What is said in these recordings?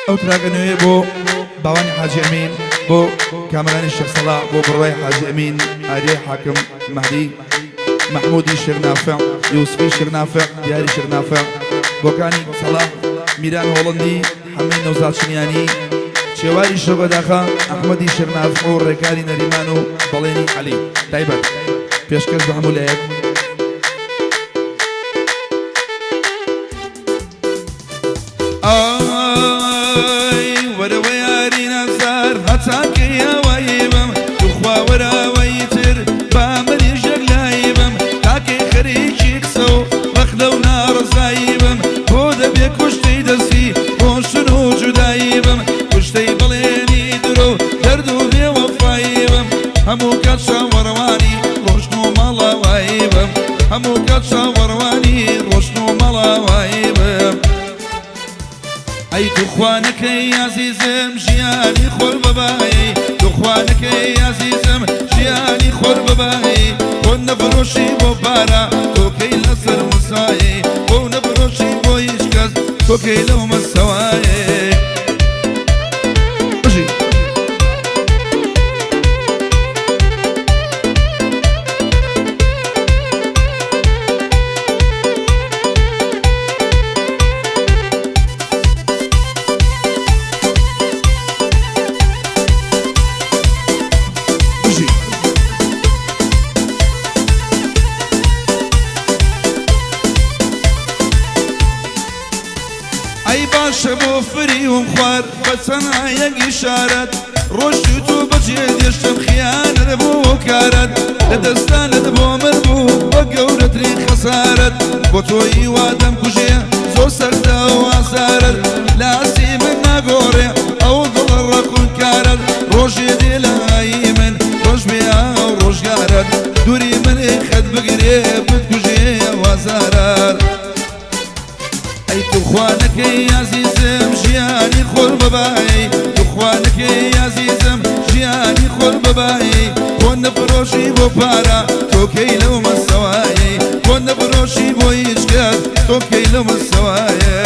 ئەو تراگەنوێ بۆ باوانی حاجی ئەمین بۆ کامەرانی شێخ سەڵاح بۆ بڕوای حاجی ئەمین ئاریای حاکم مەهدی محمودی شێخ نافع یوسفی شێخ نافع دیاری شێخ نافع بۆکانی سەڵاح میران هۆڵندی حەمەی نەوزاد شنیانی شێواری شۆگەداخە ئەحمەدی شێخ نافع و ڕێکاری نەریمان و بەڵێنی عەلی تایبەت پێشکەش بە هەموو لایەک وەرەوە یاری نەزار هەتاکەیە وایبم دوخوا وەراوەیتر بامەری ژەر لایبم تاکەی خەریکی قسە و بەخلە و ناڕزایبم بۆ دەبێ کوشتەی دەستی ڕۆشن و جودایبم کوشتەی بەڵێنی درۆ دەرد و بێوەفایبم هەموو کات شاوەڕوانی ڕۆشن و ماڵاوایبم هەموو کات شاوەڕوانی ڕۆشن و ماڵاوایبم ئەی توخوانەکەی عەزیزم ژیانی خۆر بەبایی توخوانەکەی عەزیزم ژیانی خۆر بەبایی بۆ نەفرۆشی بۆ پارە تۆکەی لەسەر مسایە بۆ نەفرۆشی بۆ هیچ کەس تۆکەی لەو مەسەوایە باشە بۆ فریوم خوار بە چەنە یەک ئیشارەت ڕۆژی تو بەجێ دێشتم خیانەت بۆ کارەت لە دەستانت بۆ من بوو بە گەورەترین خەسارەت بۆ تۆی وادەم کوژێ زۆر سەردە و ئازارەت لاسی من ناگۆڕێ ئەو دڵە ڕەکون کارەت ڕۆژێ دێ لای من ڕۆژ بێ ئەو ڕۆژگارەت دووری من خەت بگرێ بتکوژێ وازارەت ئەی توخوانەکەی عەزیزم ژیانی خۆر بەبایی توخوانەکەی عەزیزم ژیانی خۆر بەبایی بۆ نەفرۆشی بۆ پارە تۆکەی لەو مەسەوایە بۆ نەفرۆشی بۆ هیچ کەس تۆکەی لەو مەسەوایە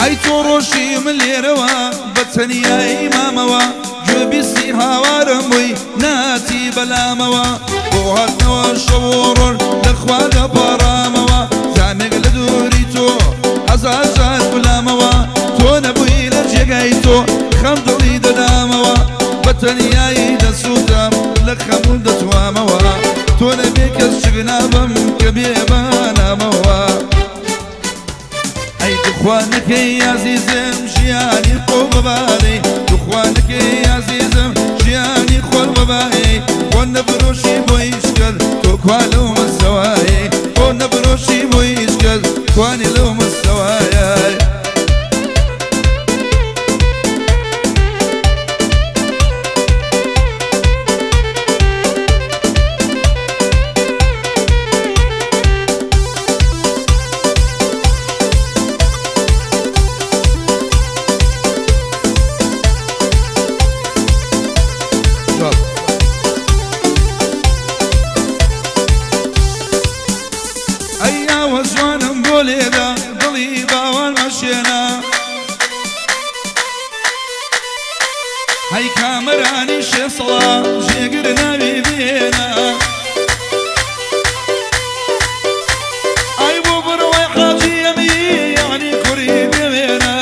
ئەی تۆ ڕۆژی من لێرەوە بە تەنیایی مامەوە گوێبیستی هاوارم بووی ناتی بەلامەوە بۆ هاتنەوە شەو و ڕۆژ لەخوا دەپاڕامەوە زامێک لە دووری تۆ هەزار جار گولامەوە تۆ نەبووی لە جێگای تۆ خەم دڵی دەدامەوە بە تەنیایی دەسووتم لە خەمون دەتوامەوە تۆ نەبێ کەس شگنابم کە بێبانامەوە ئەی توخوانەکەی عەزیزم ژیانی خۆر بەبایی توخوانەکەی عەزیزم ژیانی خۆر بەبایی بۆ نەفرۆشی بۆ هیچ کەس تۆ کوا لەو مەسەوایە بۆ نەفرۆشی بۆ هیچ کەس توانی لەو مەسەوایە وەزوانم بۆ لێدا دڵی باوان مەشێنە هەی کامەرانی شێخ سەڵاح ژێگر ناوی بێنە ئەی بۆ بڕوای حاجی ئەمین یعنی کوڕی بێوێنە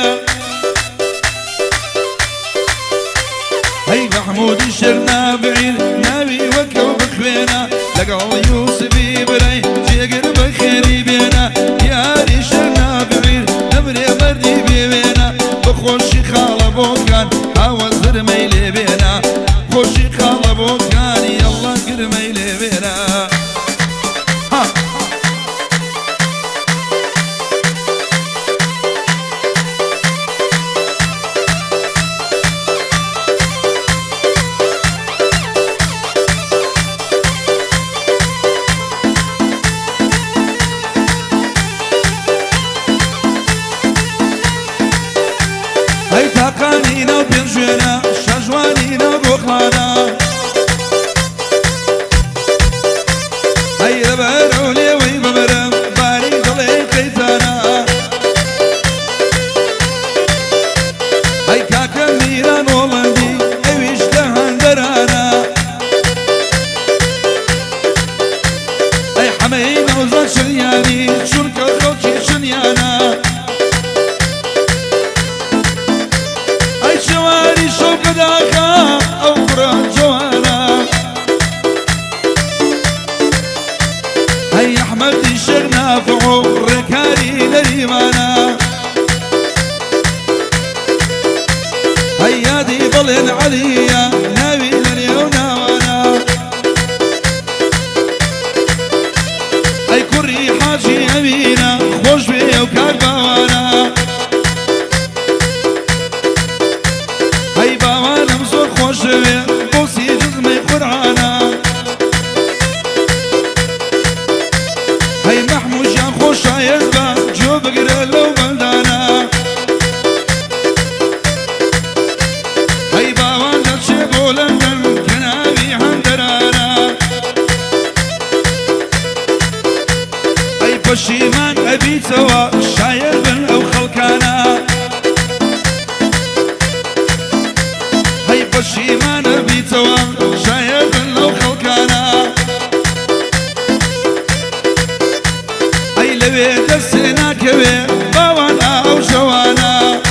هەی محمودی شێخ نافعی ناوی وەکەو بخوێنە لەگەڵ یوسفی برای جێگر بەخێری بێنە دیاری شێخ نافعی نەبرێ مەردی بێوێنە بە خۆشی خاڵە بۆکان ئاوە زرمەی لێ بێنە خۆشی خاڵە بۆکانی ئەڵڵا گرمەی لێ بێنە تاقانينا وبينجونا شجوانينا وبوخلانا هاي ربارولي ويبمرم باري ضلي قيتانا هاي كاكا ميران ولندي اويش دهندرانا هاي حمينا وزاد شرياني شركة خوكي شنيانا هاي شواري شوك داخا او قرى جوانا هاي احمد الشيخ نافعو ركاري لريمانا هيا دي ظلن عليا ناوي لليونا وانا هاي كوري حاجي امينة خوش بيا وكاكباوانا هاي باوانا مزور خوش بيا بوسي جزمي قرعانا هاي محمود جان خوش عيزبا جو بقرا لو بلدانا هاي باوان دلشي بولندن كنابي هندرانا هاي بشيمان ابي سوا شاير بن او خلقانا هاي بشيمان ابي سوا شاير بن او خلقانا هاي لوي دسنا كوي باوان او جوانا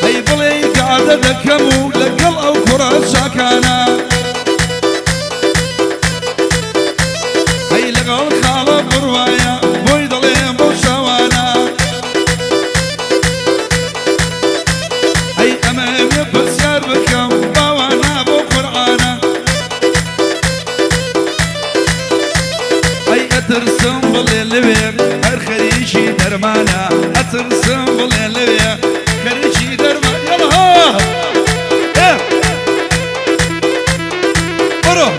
هاي بلي قاعدة دكمو لقل او كرة شاكانا هاي لقل خالة بروايا بويدلين بوشوانا هاي امامي بسيار بكم باوانا بو قرعانا هاي اترسم بالليل بيك هر خريشي درمانا اترسم بالليل بيك خريشي درمان يلا ها ايه برو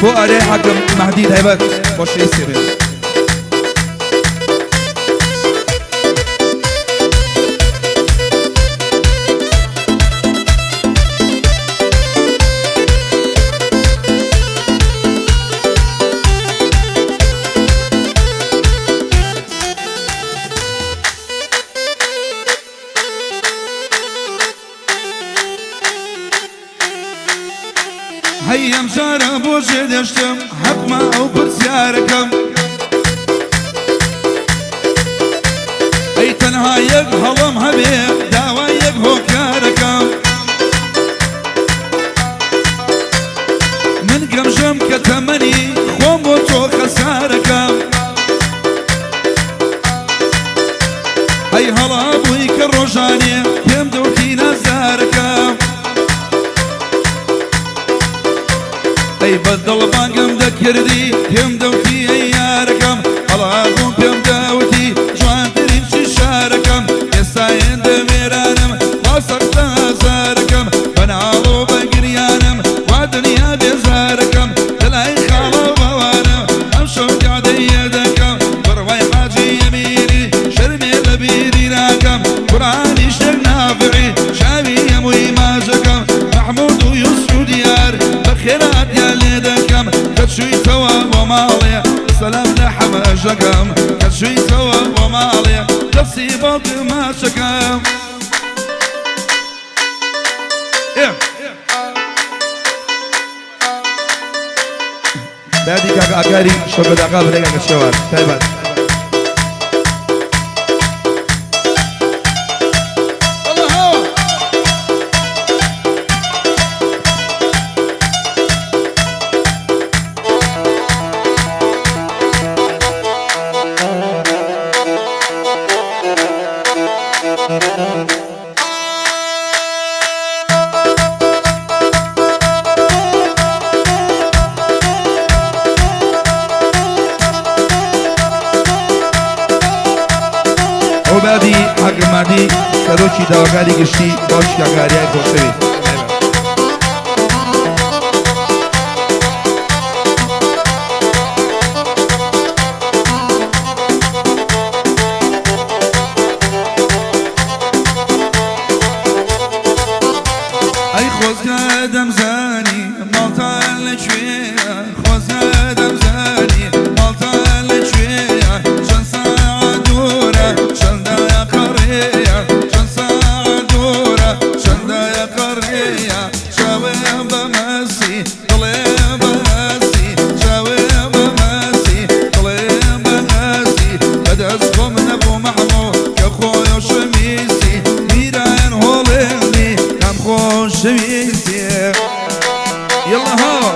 بو اري حكم محديد هيبك خوش يستيبين هيا مشارة بوجه دشتم حكمة او برسياركم اي تنها يقهلم هبيب داوا يقهو كاركم من قمجم كتمني خوم بوتو خساركم هاي هلا بويك الرجاني يم دوتي نزاركم اي بدل بانقم ذكردي يم دوتي اياركم هلا بوك يم دوتي جوان تريم شاركم يساين دميرانم واسق تازاركم بنالو بقريانم ودنيا بزاركم تلاي خالو بوانم امشو قاعد يدكم برواي حاجي يميني شرمي لبيدي راكم قراني شيخ نافعي شابي يموي ماجكم محمود ويوسف ديار بخيرات يا ليدكم كتشوي سوا ومالي سلام لحماجكم كتشوي سوا ومالي تصيبك ما شكم بعدي كاكا اكاري شوكو داكا بريكا كشوار تايبات وبعدي حق مادي سروشي داغاري قشتي باش كاغاري خوشوي اي خوزا دمزاني مالتا لشويه خوزا دمزاني مالتا لشويه شن ساعة دورة شن دايا قرية شن ساعة دورة شن دايا قرية شاوي بمسي طلي بمسي شاوي بمسي طلي بمسي بدا اسقم نبو محمود كخويا شميسي ميران هوليني كم خوش شميسي يلا ها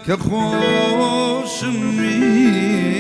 كخوش مي